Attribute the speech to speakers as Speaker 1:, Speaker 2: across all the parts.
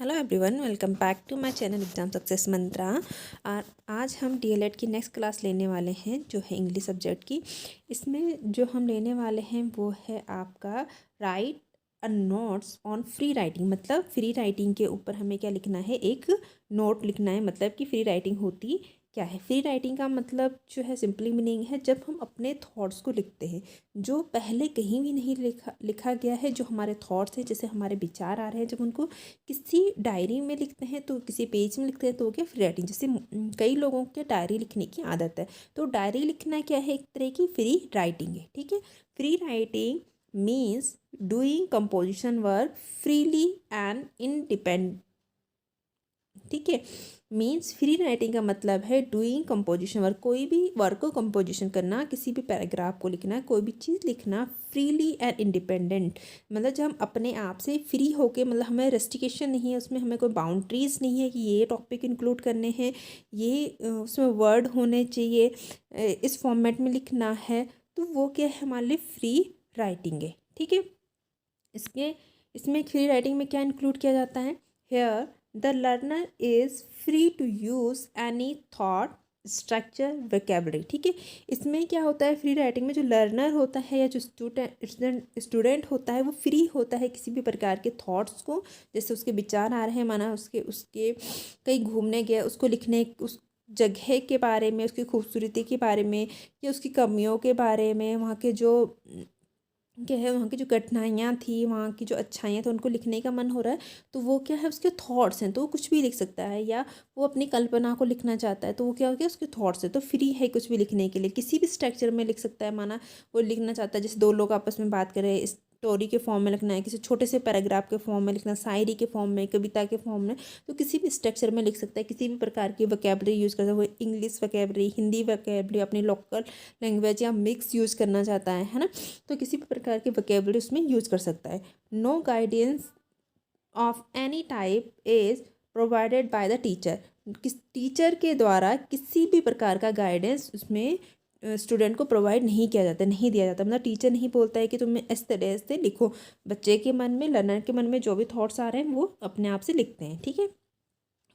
Speaker 1: Hello everyone, welcome back to my channel exam success mantra. और आज हम डीएलएड की नेक्स्ट क्लास लेने वाले हैं जो है इंग्लिश सब्जेक्ट की। इसमें जो हम लेने वाले हैं वो है आपका right a notes on free writing. मतलब फ्री राइटिंग के ऊपर हमें क्या लिखना है, एक नोट लिखना है। मतलब कि फ्री राइटिंग होती क्या है। फ्री राइटिंग का मतलब जो है सिंपली मीनिंग है जब हम अपने थॉट्स को लिखते हैं जो पहले कहीं भी नहीं लिखा गया है। जो हमारे थॉट्स हैं, जैसे हमारे विचार आ रहे हैं, जब उनको किसी डायरी में लिखते हैं तो किसी पेज में लिखते हैं तो वो क्या फ्री राइटिंग। जैसे कई लोगों के डायरी लिखने की आदत है, तो डायरी लिखना क्या है, एक तरह की फ्री राइटिंग है। ठीक है। Free writing means doing composition work freely and independent. ठीक है। मीन्स फ्री राइटिंग का मतलब है डूइंग कंपोजिशन वर्क, कोई भी वर्क को कंपोजिशन करना, किसी भी पैराग्राफ को लिखना, कोई भी चीज़ लिखना फ्रीली एंड इंडिपेंडेंट। मतलब जब हम अपने आप से फ्री होके, मतलब हमें रेस्ट्रिक्शन नहीं है उसमें, हमें कोई बाउंड्रीज नहीं है कि ये टॉपिक इंक्लूड करने हैं, ये उसमें वर्ड होने चाहिए, इस फॉर्मेट में लिखना है, तो वो क्या है, हमारे लिए फ्री राइटिंग है। ठीक है। इसके इसमें फ्री राइटिंग में क्या इंक्लूड किया जाता है, here the learner is free to use any thought structure vocabulary. ठीक है। इसमें क्या होता है, फ्री राइटिंग में जो लर्नर होता है या जो स्टूडेंट होता है वो फ्री होता है किसी भी प्रकार के थॉट्स को। जैसे उसके विचार आ रहे हैं, माना उसके उसके कहीं घूमने गया, उसको लिखने, उस जगह के बारे में, उसकी खूबसूरती के बारे में या उसकी कमियों के बारे में, वहाँ के जो क्या है, वहाँ की जो कठिनाइयाँ थी, वहाँ की जो अच्छाइयाँ थी, उनको लिखने का मन हो रहा है, तो वो क्या है, उसके थॉट्स हैं, तो वो कुछ भी लिख सकता है। या वो अपनी कल्पना को लिखना चाहता है तो वो क्या हो गया, उसके थॉट्स है, तो फ्री है कुछ भी लिखने के लिए, किसी भी स्ट्रक्चर में लिख सकता है। माना वो लिखना चाहता है, जैसे दो लोग आपस में बात करें, स्टोरी के फॉर्म में लिखना है, किसी छोटे से पैराग्राफ के फॉर्म में लिखना, शायरी के फॉर्म में, कविता के फॉर्म में, तो किसी भी स्ट्रक्चर में लिख सकता है। किसी भी प्रकार की वोकैबुलरी यूज़ कर सकता है, वो इंग्लिश वोकैबुलरी, हिंदी वोकैबुलरी, अपनी लोकल लैंग्वेज या मिक्स यूज़ करना चाहता है ना, तो किसी भी प्रकार की वोकैबुलरी उसमें यूज़ कर सकता है। No guidance of any type is provided by the teacher. किस टीचर के द्वारा किसी भी प्रकार का गाइडेंस उसमें स्टूडेंट को प्रोवाइड नहीं किया जाता, नहीं दिया जाता। मतलब टीचर नहीं बोलता है कि तुम्हें इस तरह से लिखो। बच्चे के मन में, लर्नर के मन में जो भी थॉट्स आ रहे हैं वो अपने आप से लिखते हैं। ठीक है।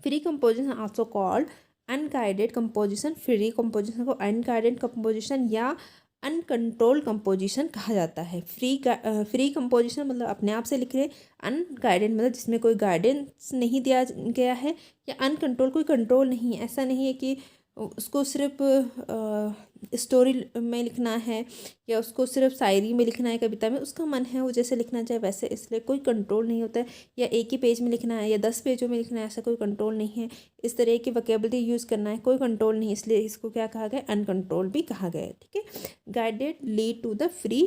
Speaker 1: Free composition also called unguided composition. Free composition को अनगाइडेड कंपोजिशन या अनकंट्रोल कंपोजिशन कहा जाता है। फ्री कंपोजिशन मतलब अपने आप से लिख रहे, अनगाइडेड मतलब जिसमें कोई गाइडेंस नहीं दिया गया है, या अनकंट्रोल कोई कंट्रोल नहीं है। ऐसा नहीं है कि उसको सिर्फ स्टोरी में लिखना है या उसको सिर्फ शायरी में लिखना है, कविता में, उसका मन है वो जैसे लिखना चाहे वैसे, इसलिए कोई कंट्रोल नहीं होता है। या एक ही पेज में लिखना है या 10 पेजों में लिखना है, ऐसा कोई कंट्रोल नहीं है। इस तरह की वोकैबुलरी यूज़ करना है, कोई कंट्रोल नहीं, इसलिए इसको क्या कहा गया, अनकंट्रोल भी कहा गया है। ठीक है। Guided lead to the free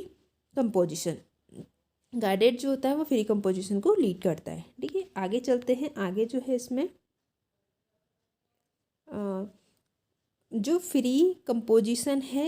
Speaker 1: composition. Guided जो होता है वो फ्री कंपोजिशन को लीड करता है। ठीक है। आगे चलते हैं। आगे जो है इसमें जो फ्री कंपोजिशन है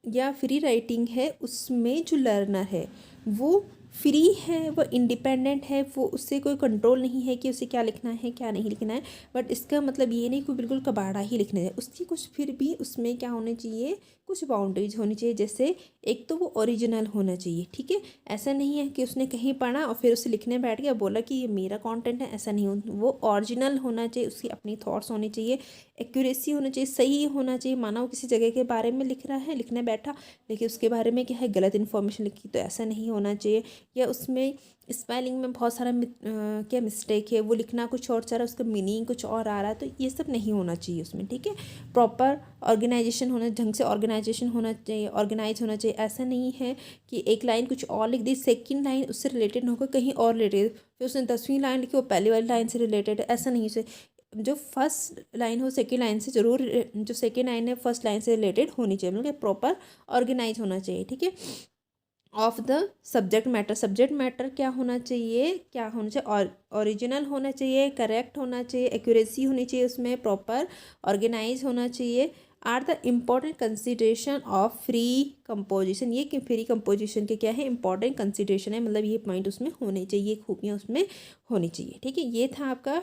Speaker 1: या फ्री राइटिंग है, उसमें जो लर्नर है वो फ्री है, वो इंडिपेंडेंट है, वो उससे कोई कंट्रोल नहीं है कि उसे क्या लिखना है क्या नहीं लिखना है। बट इसका मतलब ये नहीं कि बिल्कुल कबाड़ा ही लिखना है, उसकी कुछ फिर भी उसमें क्या होने चाहिए, कुछ बाउंड्रीज होनी चाहिए। जैसे एक तो वो ओरिजिनल होना चाहिए। ठीक है। ऐसा नहीं है कि उसने कहीं पढ़ा और फिर उसे लिखने बैठ गया, बोला कि ये मेरा कंटेंट है, ऐसा नहीं हो। वो ओरिजिनल होना चाहिए, उसकी अपनी थॉट्स होनी चाहिए, एक्यूरेसी होना चाहिए, सही होना चाहिए। माना वो किसी जगह के बारे में लिख रहा है, लिखने बैठा, लेकिन उसके बारे में क्या है, गलत इन्फॉर्मेशन लिखी, तो ऐसा नहीं होना चाहिए। या उसमें स्पेलिंग में बहुत सारा क्या मिस्टेक है, वो लिखना कुछ और चाह रहा है, उसका मीनिंग कुछ और आ रहा है, तो ये सब नहीं होना चाहिए उसमें। ठीक है। प्रॉपर ऑर्गेनाइजेशन होना, ढंग से ऑर्गेनाइजेशन होना चाहिए, ऑर्गेनाइज होना चाहिए। ऐसा नहीं है कि एक लाइन कुछ और लिख दी, सेकंड लाइन उससे रिलेटेड होकर कहीं और रिलेटेड, फिर उसने 10वीं लाइन लिखी वो पहली वाली लाइन से रिलेटेड है, ऐसा नहीं। उसे जो फर्स्ट लाइन हो सेकेंड लाइन से जरूर, जो सेकेंड लाइन है फर्स्ट लाइन से रिलेटेड होनी चाहिए, मतलब प्रॉपर ऑर्गेनाइज होना चाहिए। ठीक है। Of the subject matter, subject matter क्या होना चाहिए, क्या होना चाहिए, ओरिजिनल होना चाहिए, करेक्ट होना चाहिए, एक्यूरेसी होनी चाहिए, उसमें प्रॉपर ऑर्गेनाइज होना चाहिए। Are the important consideration of free composition. ये कि फ्री कंपोजिशन के क्या है, इंपॉर्टेंट कंसिडरेशन है, मतलब ये पॉइंट उसमें होने चाहिए, खूबियाँ उसमें होनी चाहिए। ठीक है। ये था आपका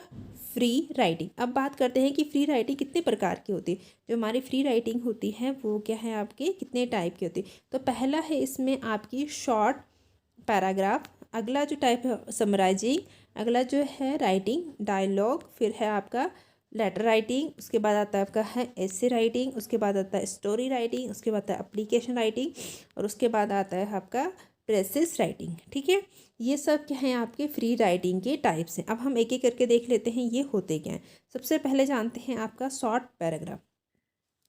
Speaker 1: फ्री राइटिंग। अब बात करते हैं कि फ्री राइटिंग कितने प्रकार की होती है। जो हमारी फ्री राइटिंग होती है वो क्या है, आपके कितने टाइप की होती है। तो पहला है इसमें आपकी शॉर्ट पैराग्राफ। अगला जो टाइप है समराइजिंग अगला जो है राइटिंग डायलॉग, फिर है आपका लेटर राइटिंग, उसके बाद आता है आपका है एसे राइटिंग, उसके बाद आता है स्टोरी राइटिंग, उसके बाद आता है एप्लीकेशन राइटिंग, और उसके बाद आता है आपका प्रेसिस राइटिंग। ठीक है, ये सब क्या है आपके फ्री राइटिंग के टाइप्स हैं। अब हम एक एक करके देख लेते हैं ये होते क्या हैं। सबसे पहले जानते हैं आपका शॉर्ट पैराग्राफ।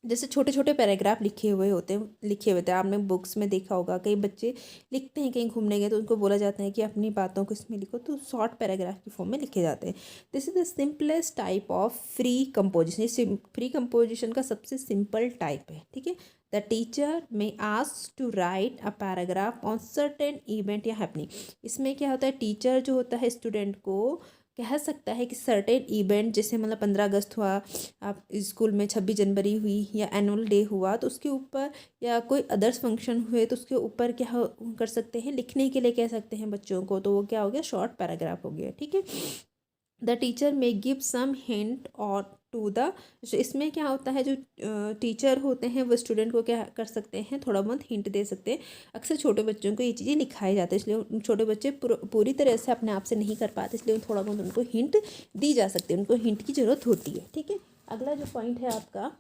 Speaker 1: जैसे छोटे छोटे पैराग्राफ लिखे हुए थे आपने बुक्स में देखा होगा, कई बच्चे लिखते हैं कहीं घूमने गए तो उनको बोला जाता है कि अपनी बातों को इसमें लिखो, तो शॉर्ट पैराग्राफ की फॉर्म में लिखे जाते हैं। This is the simplest type of free composition. ये फ्री कंपोजिशन का सबसे सिंपल टाइप है। ठीक है, the teacher may ask to write a paragraph on certain event या हैपनिंग। इसमें क्या होता है, टीचर जो होता है स्टूडेंट को कह सकता है कि सर्टेन इवेंट, जैसे मतलब 15 अगस्त हुआ, आप स्कूल में 26 जनवरी हुई, या एनुअल डे हुआ तो उसके ऊपर, या कोई अदर्स फंक्शन हुए तो उसके ऊपर क्या कर सकते हैं, लिखने के लिए कह सकते हैं बच्चों को, तो वो क्या हो गया, शॉर्ट पैराग्राफ हो गया। ठीक है, the teacher may give some hint और टू द, इसमें क्या होता है, जो टीचर होते हैं वो स्टूडेंट को क्या कर सकते हैं, थोड़ा बहुत हिंट दे सकते हैं। अक्सर छोटे बच्चों को ये चीज़ें लिखाई जाती है, इसलिए छोटे बच्चे पूरी तरह से अपने आप से नहीं कर पाते, इसलिए थोड़ा बहुत उनको हिंट दी जा सकती है, उनको हिंट की ज़रूरत होती है। ठीक है, अगला जो पॉइंट है आपका,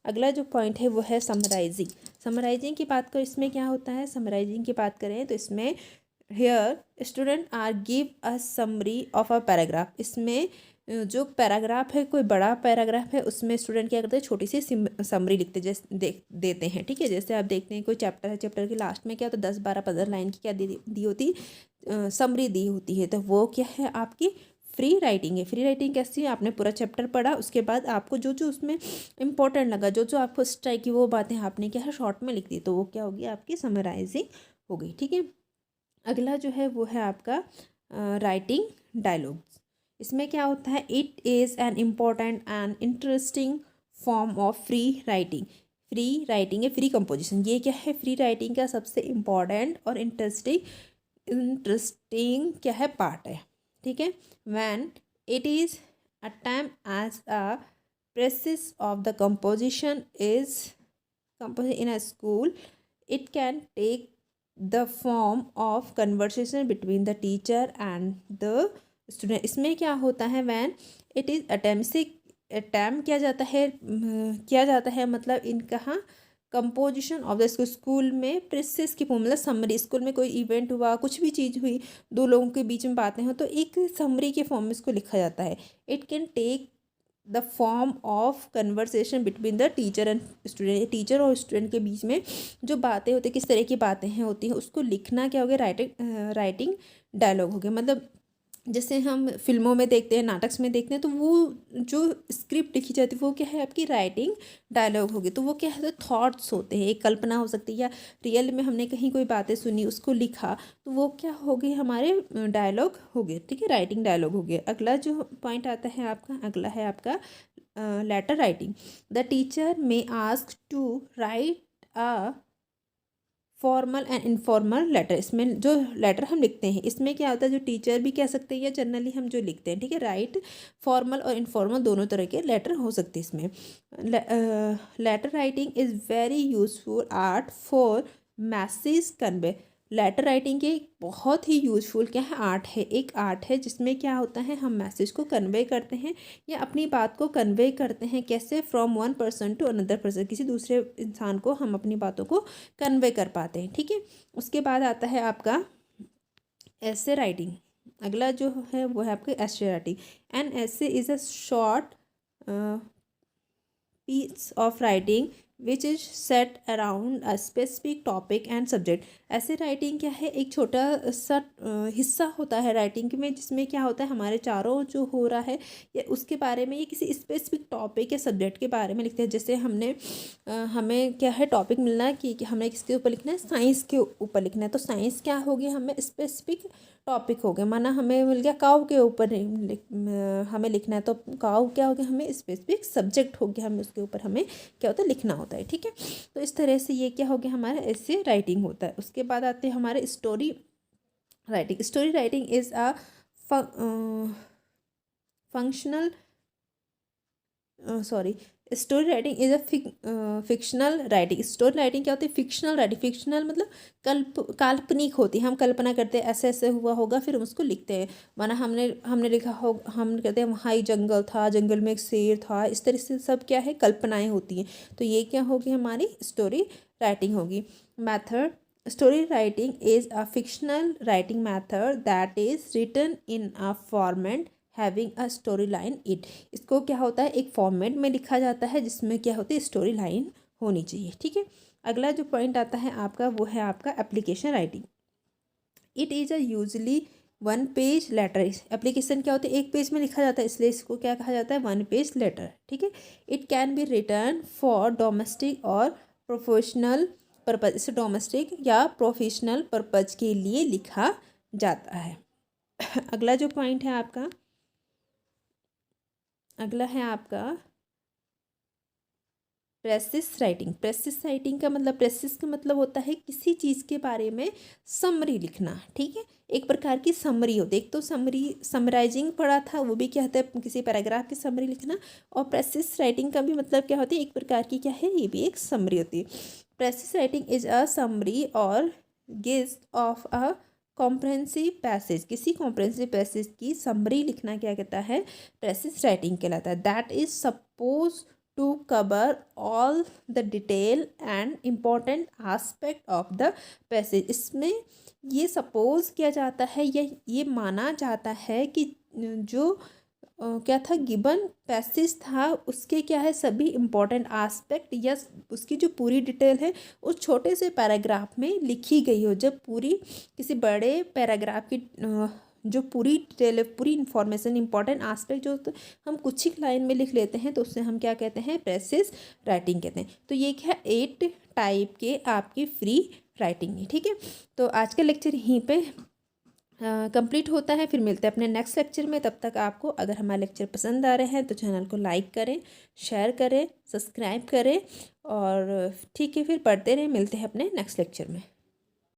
Speaker 1: अगला जो पॉइंट है वो है समराइजिंग। समराइजिंग की बात करें, इसमें क्या होता है, समराइजिंग की बात करें तो इसमें here student are give a summary of a paragraph. इसमें जो पैराग्राफ है, कोई बड़ा पैराग्राफ है, उसमें स्टूडेंट क्या करते हैं, छोटी सी समरी लिखते जैसे देते हैं। ठीक है, जैसे आप देखते हैं कोई चैप्टर है, चैप्टर के लास्ट में क्या होता है, 10-12-15 लाइन की क्या दी होती, समरी दी होती है, तो वो क्या है आपकी फ्री राइटिंग है। फ्री राइटिंग कैसी है, आपने पूरा चैप्टर पढ़ा, उसके बाद आपको जो जो उसमें इंपॉर्टेंट लगा, जो जो आपको स्ट्राइक की, वो बातें आपने क्या है शॉर्ट में लिख दी, तो वो क्या होगी आपकी समराइजिंग हो गई। ठीक है, अगला जो है वो है आपका राइटिंग डायलॉग्स। इसमें क्या होता है, it is an important and interesting form of free writing. Free writing है फ्री कंपोजिशन, ये क्या है, फ्री राइटिंग का सबसे इम्पॉर्टेंट और इंटरेस्टिंग क्या है, पार्ट है। ठीक है, when it is a time as a precis of the composition is composition in a school, it can take the form of conversation between the teacher and the student। इसमें क्या होता है, when it is attempt से attempt किया जाता है मतलब इनका कंपोजिशन ऑफ द स्कूल में प्रेसिस की फॉर्म, मतलब समरी, स्कूल में कोई इवेंट हुआ, कुछ भी चीज़ हुई, दो लोगों के बीच में बातें हो, तो एक समरी के फॉर्म में इसको लिखा जाता है। It can take the form of conversation between the teacher and student. Teacher और स्टूडेंट के बीच में जो बातें होती हैं, किस तरह की बातें हैं होती हैं, उसको लिखना क्या हो गया, राइटिंग डायलॉग हो गया। मतलब जैसे हम फिल्मों में देखते हैं, नाटक में देखते हैं, तो वो जो स्क्रिप्ट लिखी जाती है वो क्या है आपकी राइटिंग डायलॉग होगी। तो वो क्या है, थॉट्स होते हैं, एक कल्पना हो सकती है, या रियल में हमने कहीं कोई बातें सुनी उसको लिखा, तो वो क्या हो गई, हमारे डायलॉग हो गए। ठीक है, राइटिंग डायलॉग हो गया। अगला जो पॉइंट आता है आपका, अगला है आपका letter writing. The teacher may ask to write a formal and informal letter. इसमें जो लेटर हम लिखते हैं, इसमें क्या होता है, जो टीचर भी कह सकते हैं या जनरली हम जो लिखते हैं। ठीक है, राइट फॉर्मल और इनफॉर्मल दोनों तरह के लेटर हो सकते हैं इसमें। Letter writing is very useful art for message convey. Letter writing के बहुत ही यूजफुल क्या है, आर्ट है, एक आर्ट है जिसमें क्या होता है, हम मैसेज को कन्वे करते हैं या अपनी बात को कन्वे करते हैं। कैसे, from one person to another person, किसी दूसरे इंसान को हम अपनी बातों को कन्वे कर पाते हैं। ठीक है, उसके बाद आता है आपका ऐसे राइटिंग। अगला जो है वो है आपका ऐसे राइटिंग। एन ऐसे is a short piece of writing which is set around a specific topic and subject। ऐसे राइटिंग क्या है, एक छोटा सा हिस्सा होता है राइटिंग में, जिसमें क्या होता है, हमारे चारों जो हो रहा है या उसके बारे में, ये किसी स्पेसिफिक टॉपिक या सब्जेक्ट के बारे में लिखते हैं। जैसे हमें क्या है टॉपिक मिलना है कि हमें किसके ऊपर लिखना है, साइंस के ऊपर लिखना है, तो साइंस क्या होगी, हमें स्पेसिफिक टॉपिक हो गया। माना हमें मिल गया काऊ के ऊपर हमें लिखना है, तो काऊ क्या हो गया, हमें स्पेसिफिक सब्जेक्ट हो गया, हमें उसके ऊपर हमें क्या होता है, लिखना होता है। ठीक है, तो इस तरह से ये क्या हो गया, हमारा ऐसे राइटिंग होता है। उसके बाद आते हैं हमारे story writing. Story writing is a functional story writing is a fictional writing. Story writing क्या होती है? Fictional writing. फिक्शनल मतलब काल्पनिक होती है। हम कल्पना करते हैं ऐसे ऐसे हुआ होगा, फिर हम उसको लिखते हैं। माना हमने हमने लिखा हो, हम कहते हैं वहाँ एक जंगल था, जंगल में एक शेर था, इस तरह से सब क्या है? कल्पनाएँ होती हैं। तो ये क्या होगी? हमारी स्टोरी राइटिंग होगी। Method, story writing is a fictional writing method that is written in a format having a story line it. इसको क्या होता है? एक फॉर्मेट में लिखा जाता है जिसमें क्या होती है? स्टोरी लाइन होनी चाहिए। ठीक है। अगला जो पॉइंट आता है आपका, वो है आपका application writing. It is a usually one page letter. Application क्या होती है? एक पेज में लिखा जाता है, इसलिए इसको क्या कहा जाता है? One page letter. ठीक है। It can be written for domestic और प्रोफेशनल पर्पज। इसे डोमेस्टिक या प्रोफेशनल पर्पज के लिए लिखा जाता है। अगला जो पॉइंट है आपका, अगला है आपका प्रेसिस राइटिंग। प्रेसिस राइटिंग का मतलब, प्रेसिस का मतलब होता है किसी चीज़ के बारे में समरी लिखना। ठीक है। एक प्रकार की समरी होती है। एक तो समरी, समराइजिंग पढ़ा था, वो भी क्या होता है? किसी पैराग्राफ की समरी लिखना। और प्रेसिस राइटिंग का भी मतलब क्या होती है? एक प्रकार की क्या है? ये भी एक समरी होती है। Precis writing is a summary और gist of a comprehensive passage. किसी कॉम्प्रहेंसिव पैसेज की समरी लिखना क्या कहता है? प्रेसिस राइटिंग कहलाता है। That is suppose to cover all the detail and important aspect of the passage। इसमें ये सपोज किया जाता है, ये माना जाता है कि जो क्या था? गिवन पैसेज था, उसके क्या है? सभी इम्पोर्टेंट आस्पेक्ट या उसकी जो पूरी डिटेल है उस छोटे से पैराग्राफ में लिखी गई हो। जब पूरी किसी बड़े पैराग्राफ की जो पूरी डिटेल है, पूरी इन्फॉर्मेशन, इंपॉर्टेंट आस्पेक्ट जो तो हम कुछ ही लाइन में लिख लेते हैं, तो उससे हम क्या कहते हैं? प्रेसिस राइटिंग कहते हैं। तो ये क्या? 8 टाइप के आपकी फ्री राइटिंग है। ठीक है। तो आज का लेक्चर यहीं पे कंप्लीट होता है। फिर मिलते हैं अपने नेक्स्ट लेक्चर में। तब तक आपको अगर हमारे लेक्चर पसंद आ रहे हैं तो चैनल को लाइक करें, शेयर करें, सब्सक्राइब करें। और ठीक है, फिर पढ़ते रहें। मिलते हैं अपने नेक्स्ट लेक्चर में।